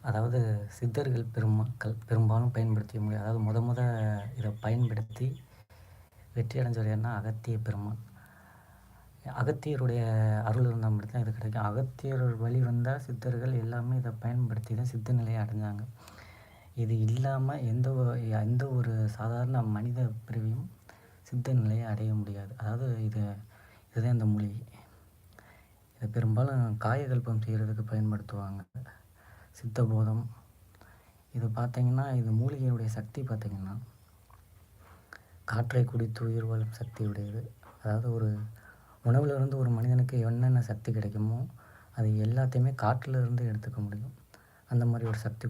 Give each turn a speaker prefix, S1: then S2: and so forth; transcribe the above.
S1: அதாவது சித்தர்கள் பெரும்பாலும் பயன்படுத்திய மொழி. அதாவது மொத இத பயன்படுத்தி வெற்றி அடைஞ்சவர் யாருன்னா அகத்திய பெருமான். அகத்தியருடைய அருள் இருந்தா மட்டும் தான் இது கிடைக்கும். அகத்தியர் வழி வந்தா சித்தர்கள் எல்லாமே இத பயன்படுத்தி தான் சித்த நிலைய அடைஞ்சாங்க. இது இல்லாம எந்த ஒரு சாதாரண மனித பிறவியும் சித்த நிலைய அடைய முடியாது. அதாவது இதுதான் இந்த மூலிகை. இத பெரும்பாலும் காயகல்பம் செய்றதுக்கு பயன்படுத்துவாங்க. சித்தபோதம். இது பார்த்தீங்கன்னா, இது மூலிகையுடைய சக்தி பார்த்தீங்கன்னா, காற்றை குடித்து உயிர் வாழும் சக்தி உடையது. அதாவது ஒரு உணவிலிருந்து ஒரு மனிதனுக்கு என்னென்ன சக்தி கிடைக்குமோ, அது எல்லாத்தையுமே காற்றிலிருந்து எடுத்துக்க முடியும். அந்த மாரி ஒரு சக்தி